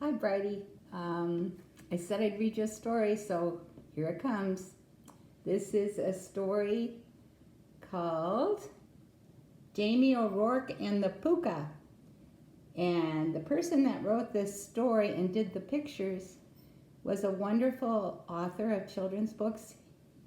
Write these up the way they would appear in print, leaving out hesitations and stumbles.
Hi, Bridie. I said I'd read you a story, so here it comes. This is a story called Jamie O'Rourke and the Pooka. And the person that wrote this story and did the pictures was a wonderful author of children's books,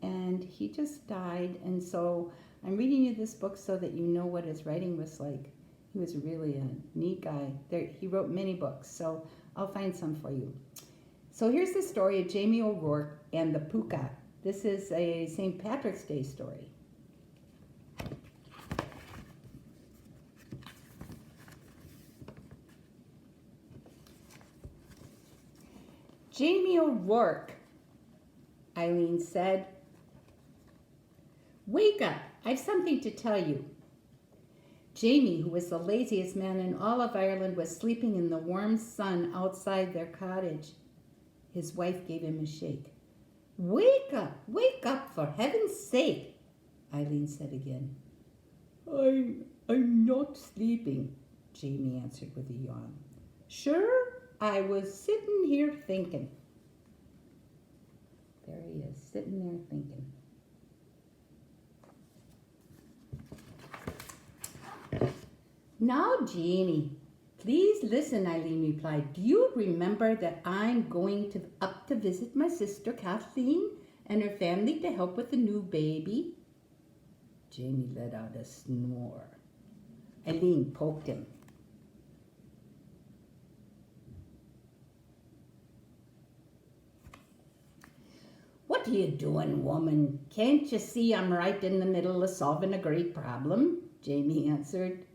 and he just died. And so I'm reading you this book so that you know what his writing was like. He was really a neat guy. He wrote many books, so I'll find some for you. So here's the story of Jamie O'Rourke and the Pooka. This is a St. Patrick's Day story. Jamie O'Rourke, Eileen said. Wake up, I've something to tell you. Jamie, who was the laziest man in all of Ireland, was sleeping in the warm sun outside their cottage. His wife gave him a shake. Wake up, for heaven's sake, Eileen said again. I'm not sleeping, Jamie answered with a yawn. Sure, I was sitting here thinking. There he is, sitting there thinking. Now, Jamie, please listen, Eileen replied. Do you remember that I'm going up to visit my sister Kathleen and her family to help with the new baby? Jamie let out a snore. Eileen poked him. What are you doing, woman? Can't you see I'm right in the middle of solving a great problem? Jamie answered.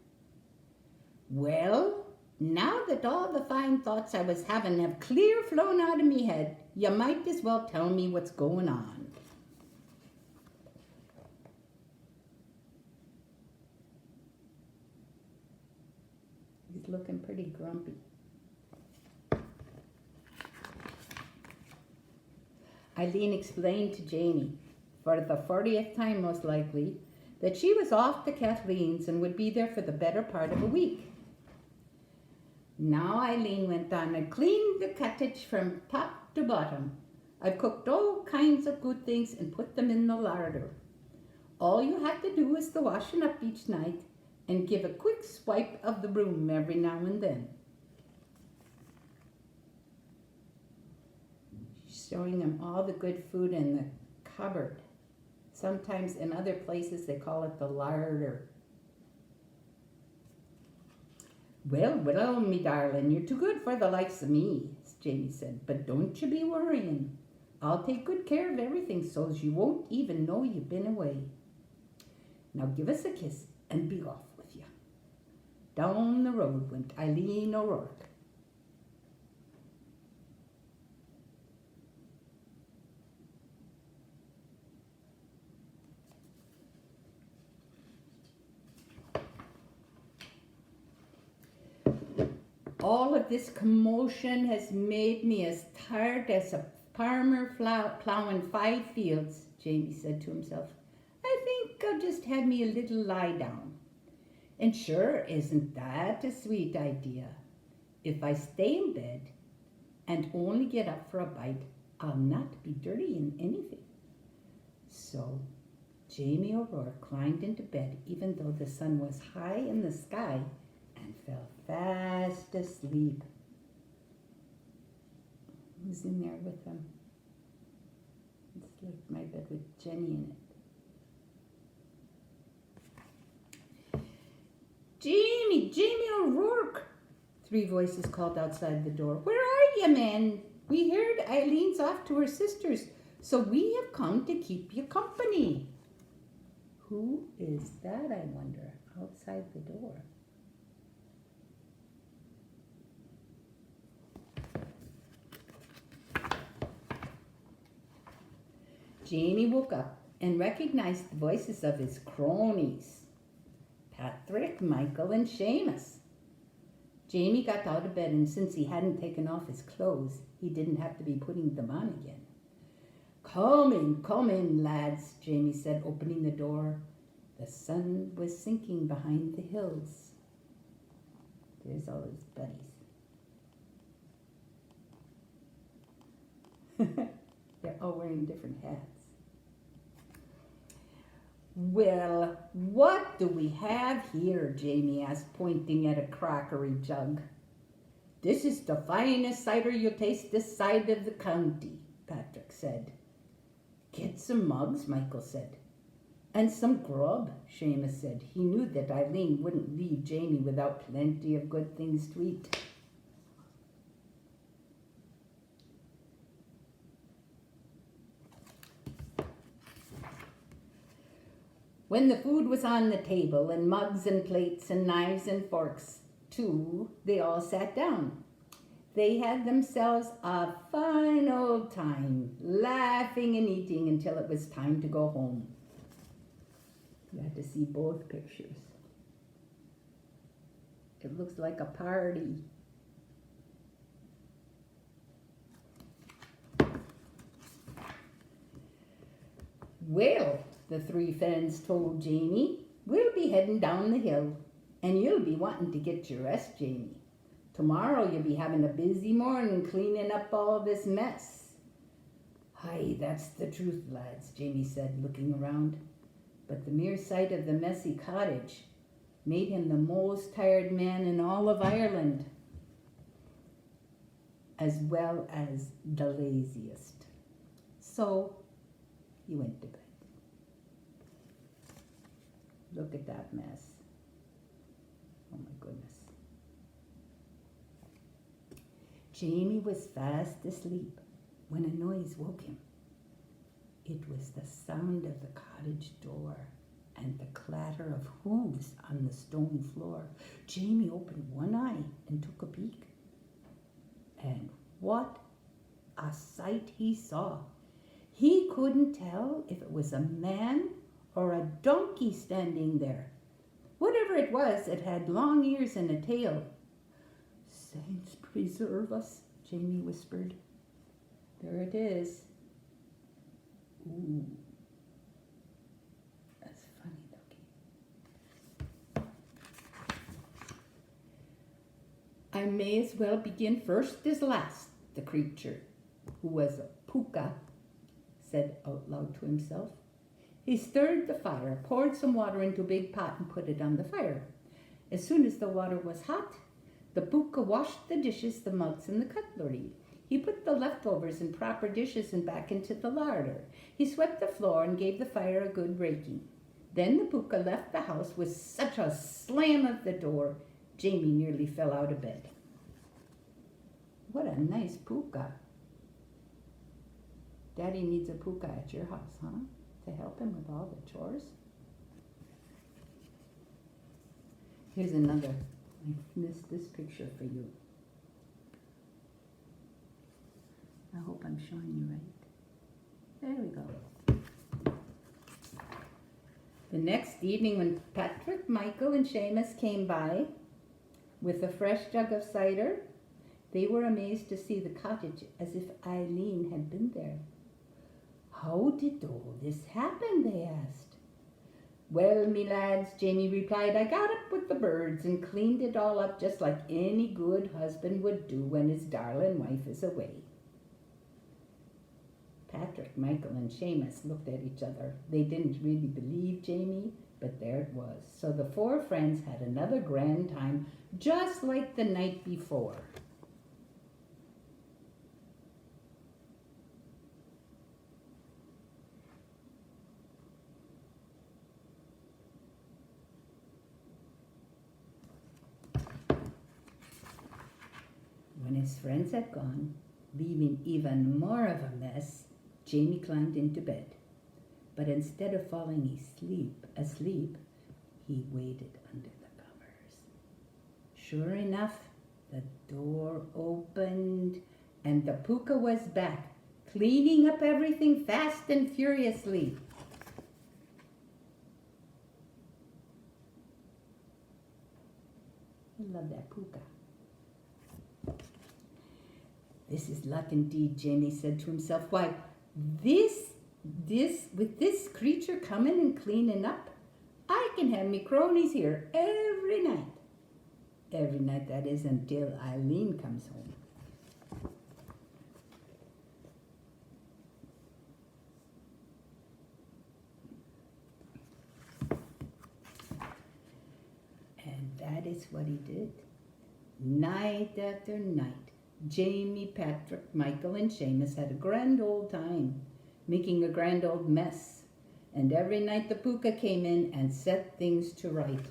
Well, now that all the fine thoughts I was having have clear flown out of me head, you might as well tell me what's going on. He's looking pretty grumpy. Eileen explained to Jamie, for the 40th time most likely, that she was off to Kathleen's and would be there for the better part of a week. Now, Eileen went on, I've cleaned the cottage from top to bottom. I've cooked all kinds of good things and put them in the larder. All you have to do is the washing up each night and give a quick swipe of the broom every now and then. She's showing him all the good food in the cupboard. Sometimes in other places they call it the larder. Well, me darling, you're too good for the likes of me, Jamie said, but don't you be worrying. I'll take good care of everything so's you won't even know you've been away. Now give us a kiss and be off with you. Down the road went Eileen O'Rourke. All of this commotion has made me as tired as a farmer plowing 5 fields, Jamie said to himself. I think I'll just have me a little lie down. And sure, isn't that a sweet idea? If I stay in bed and only get up for a bite, I'll not be dirty in anything. So Jamie O'Rourke climbed into bed even though the sun was high in the sky and fell fast asleep. Who's in there with him? It's like my bed with Jenny in it. Jamie O'Rourke, 3 voices called outside the door. Where are you, man? We heard Eileen's off to her sister's, so we have come to keep you company. Who is that, I wonder, outside the door? Jamie woke up and recognized the voices of his cronies, Patrick, Michael, and Seamus. Jamie got out of bed, and since he hadn't taken off his clothes, he didn't have to be putting them on again. Come in, lads, Jamie said, opening the door. The sun was sinking behind the hills. There's all his buddies. They're all wearing different hats. Well, what do we have here? Jamie asked, pointing at a crockery jug. This is the finest cider you'll taste this side of the county, Patrick said. Get some mugs, Michael said. And some grub, Seamus said. He knew that Eileen wouldn't leave Jamie without plenty of good things to eat. When the food was on the table, and mugs and plates and knives and forks too, they all sat down. They had themselves a fine old time, laughing and eating until it was time to go home. You had to see both pictures. It looks like a party. Well, the three friends told Jamie, we'll be heading down the hill, and you'll be wanting to get your rest, Jamie. Tomorrow you'll be having a busy morning cleaning up all this mess. Aye, that's the truth, lads, Jamie said, looking around. But the mere sight of the messy cottage made him the most tired man in all of Ireland, as well as the laziest. So he went to bed. Look at that mess. Oh my goodness. Jamie was fast asleep when a noise woke him. It was the sound of the cottage door and the clatter of hooves on the stone floor. Jamie opened one eye and took a peek. And what a sight he saw. He couldn't tell if it was a man or a donkey standing there. Whatever it was, it had long ears and a tail. Saints preserve us, Jamie whispered. There it is. Ooh, that's funny looking. I may as well begin first as last, the creature, who was a Pooka, said out loud to himself. He stirred the fire, poured some water into a big pot and put it on the fire. As soon as the water was hot, the Pooka washed the dishes, the mugs, and the cutlery. He put the leftovers in proper dishes and back into the larder. He swept the floor and gave the fire a good raking. Then the Pooka left the house with such a slam of the door, Jamie nearly fell out of bed. What a nice Pooka. Daddy needs a Pooka at your house, huh? To help him with all the chores. Here's another. I missed this picture for you. I hope I'm showing you right. There we go. The next evening when Patrick, Michael, and Seamus came by with a fresh jug of cider, they were amazed to see the cottage as if Eileen had been there. How did all this happen, they asked. Well, me lads, Jamie replied, I got up with the birds and cleaned it all up just like any good husband would do when his darling wife is away. Patrick, Michael, and Seamus looked at each other. They didn't really believe Jamie, but there it was. So the four friends had another grand time, just like the night before. When his friends had gone, leaving even more of a mess, Jamie climbed into bed. But instead of falling asleep, he waited under the covers. Sure enough, the door opened and the Pooka was back, cleaning up everything fast and furiously. I love that Pooka. This is luck indeed, Jamie said to himself. Why, with this creature coming and cleaning up, I can have me cronies here every night. Every night, that is, until Eileen comes home. guess what he did? Night after night, Jamie, Patrick, Michael, and Seamus had a grand old time, making a grand old mess. And every night the Pooka came in and set things to right.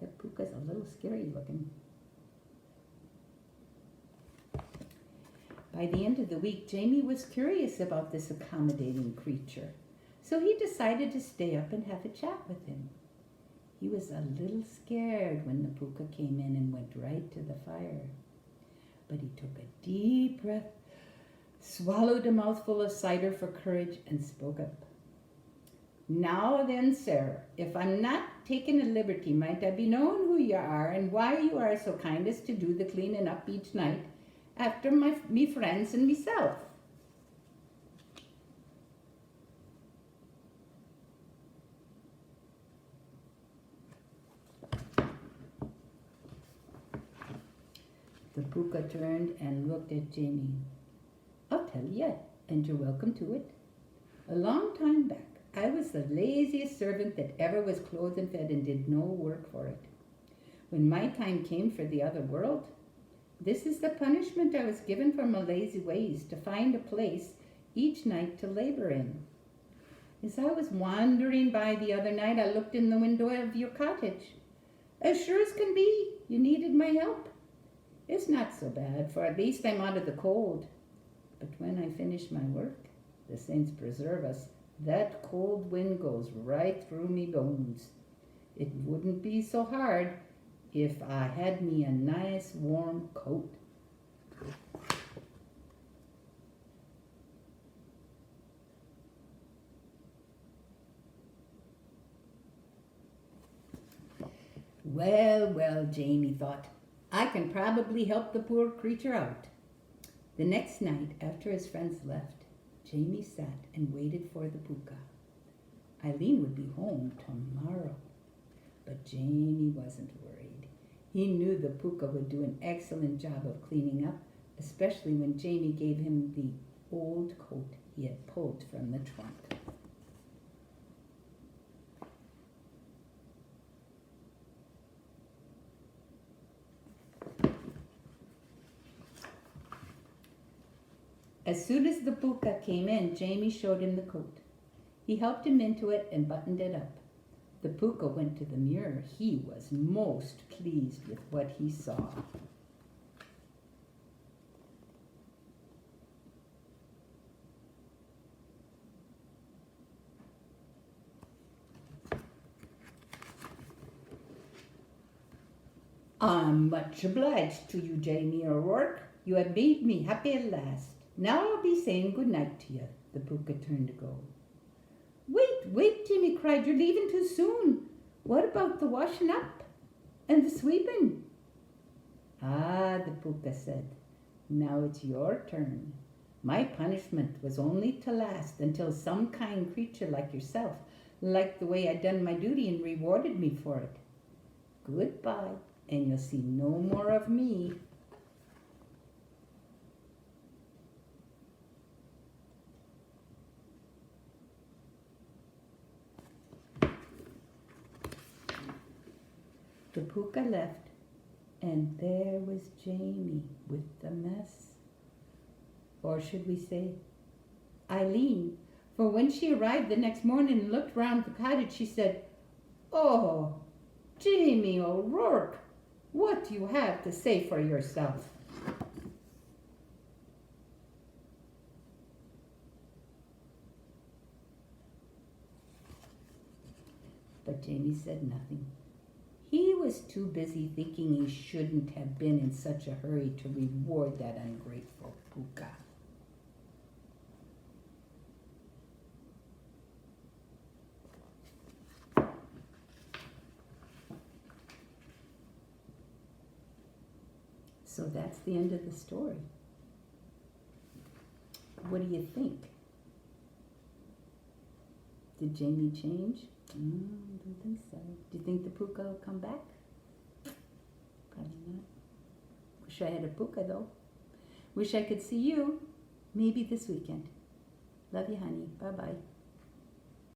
That Pooka's a little scary looking. By the end of the week, Jamie was curious about this accommodating creature, so he decided to stay up and have a chat with him. He was a little scared when the Pooka came in and went right to the fire. But he took a deep breath, swallowed a mouthful of cider for courage, and spoke up. Now then, sir, if I'm not taking a liberty, might I be known who you are and why you are so kind as to do the cleaning up each night after me friends and myself? The Pooka turned and looked at Jamie. I'll tell you, and you're welcome to it. A long time back, I was the laziest servant that ever was clothed and fed and did no work for it. When my time came for the other world, this is the punishment I was given for my lazy ways, to find a place each night to labor in. As I was wandering by the other night, I looked in the window of your cottage. As sure as can be, you needed my help. It's not so bad, for at least I'm out of the cold. But when I finish my work, the saints preserve us, that cold wind goes right through me bones. It wouldn't be so hard if I had me a nice warm coat. Well, well, Jamie thought, I can probably help the poor creature out. The next night, after his friends left, Jamie sat and waited for the Pooka. Eileen would be home tomorrow. But Jamie wasn't worried. He knew the Pooka would do an excellent job of cleaning up, especially when Jamie gave him the old coat he had pulled from the trunk. As soon as the Pooka came in, Jamie showed him the coat. He helped him into it and buttoned it up. The Pooka went to the mirror. He was most pleased with what he saw. I'm much obliged to you, Jamie O'Rourke. You have made me happy at last. Now I'll be saying good night to you. The Pooka turned to go. Wait, Jamie cried. You're leaving too soon. What about the washing up and the sweeping? Ah, the Pooka said. Now it's your turn. My punishment was only to last until some kind creature like yourself liked the way I'd done my duty and rewarded me for it. Goodbye, and you'll see no more of me. The Pooka left, and there was Jamie with the mess. Or should we say, Eileen, for when she arrived the next morning and looked round the cottage, she said, Oh, Jamie O'Rourke, what do you have to say for yourself? But Jamie said nothing. He was too busy thinking he shouldn't have been in such a hurry to reward that ungrateful Pooka. So that's the end of the story. What do you think? Did Jamie change? I don't think so. Do you think the Pooka will come back? Probably not. Wish I had a Pooka though. Wish I could see you. Maybe this weekend. Love you, honey. Bye-bye.